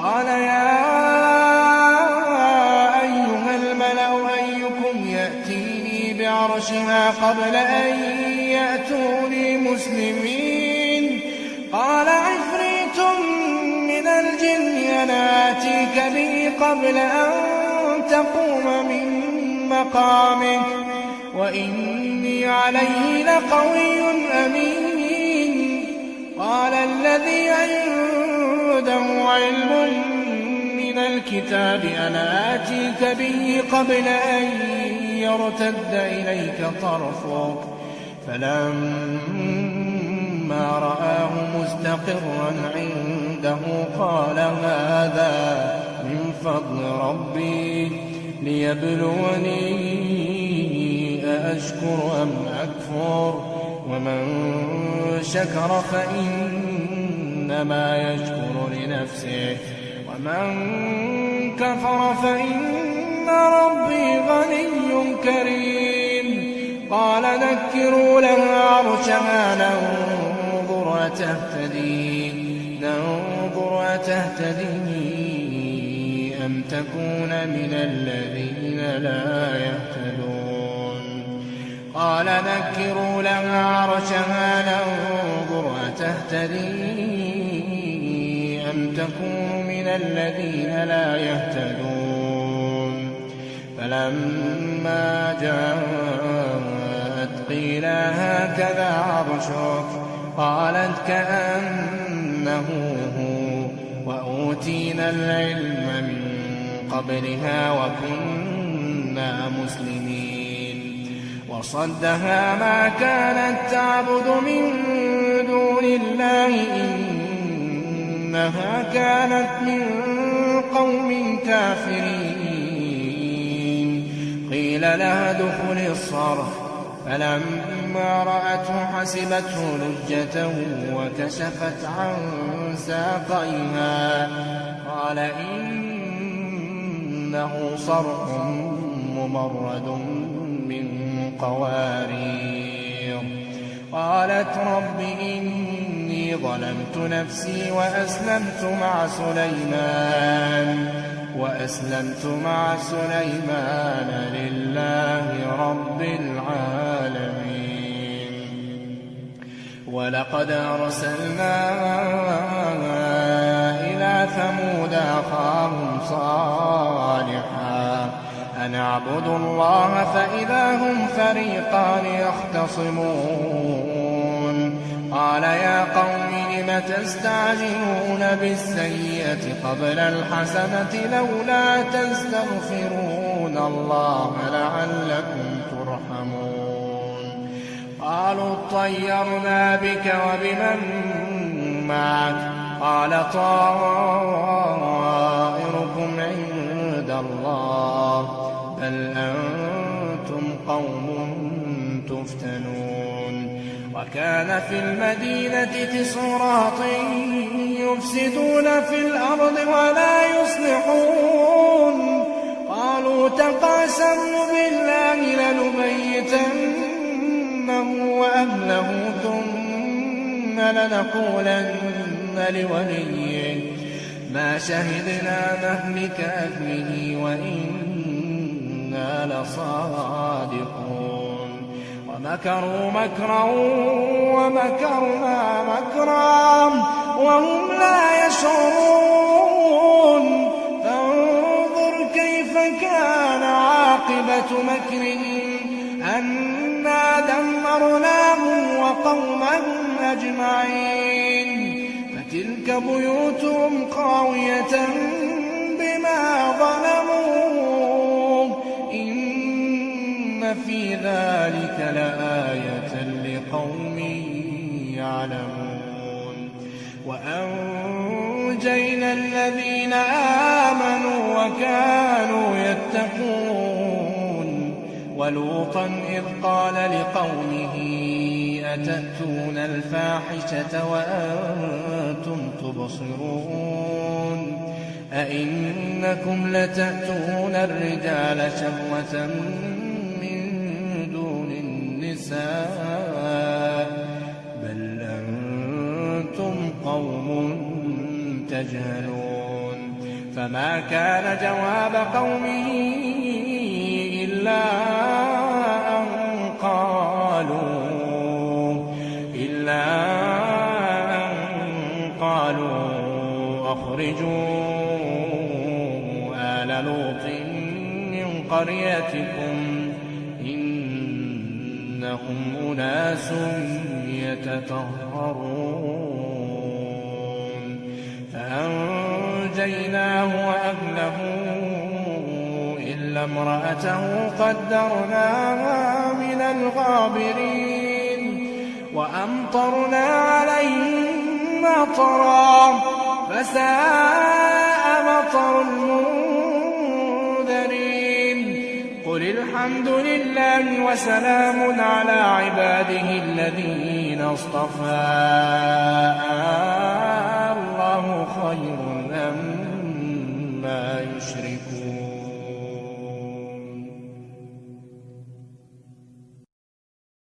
قال يا أيها الملأ أيكم يأتيني بعرشها قبل أن يأتوني مسلمين. قال عفريت من الجن أنا آتيك به قبل أن تقوم من مقامك وإني عليه لقوي أمين. قال الذي عنده علم من الكتاب أنا آتيك به قبل أن يرتد إليك طرفك فلما رآه مستقرا عنده قال هذا من فضل ربي ليبلوني أأشكر أم أكفر ومن شكر فإنما يشكر لنفسه ومن كفر فإن ربي غني كريم. قال نكروا لها عرشها ننظر أتهتدي أم تكون من الذين لا يهتدون. قال نكروا لها عرشها ننظر أتهتدي أم تكون من الذين لا يهتدون. فلما جاءت قيل هكذا عرشك قالت كأنه هو وأوتينا العلم من قبلها وكنا مسلمين. وصدها ما كانت تعبد من دون الله إنها كانت من قوم كافرين. قيل لها ادخل الصرح فلما رأته حسبته لجة وكشفت عن ساقيها قال إنه صرح ممرد من قوارير. قالت رب إني ظلمت نفسي وأسلمت مع سليمان لله رب العالمين. ولقد أرسلنا إلى ثمود أخاهم صالحا أن اعبدوا الله فإذا هم فريقان يختصمون. قال يا قوم لم تستعجلون بالسيئة قبل الحسنة لولا تستغفرون الله لعلكم ترحمون. قالوا اطيرنا بك وبمن معك قال طائركم عند الله بل أنتم قوم تفتنون. وكان في المدينة 9 رهط يفسدون في الأرض ولا يصلحون. قالوا تقاسموا بالله لنبيتنه وأهله ثم لنقولن لوليه ما شهدنا مهلك أهله وإنا لصادقون. ومكروا مكرا ومكرنا مكرا وهم لا يشعرون. فانظر كيف كان عاقبة مكرهم أنا دمرناهم وقومهم أجمعين. فتلك بيوتهم خاوية بما ظلموا إن في ذلك لآية لقوم يعلمون. وأنجينا الذين آمنوا وكانوا يتقون. ولوطا إذ قال لقومه أتأتون الفاحشة وأنتم تبصرون أئنكم لتأتون الرجال شهوة من دون النساء بل أنتم قوم تجهلون. فما كان جواب قومه إلا أن قالوا أخرجوا آل لوط من قريتكم إنهم أناس يتطهرون فأنجيناه وأهله إلا امرأته قدرناها من الغابرين وأمطرنا عليهم مطرا فساء مطر المنذرين قل الحمد لله وسلام على عباده الذين اصطفى الله خير أما يشركون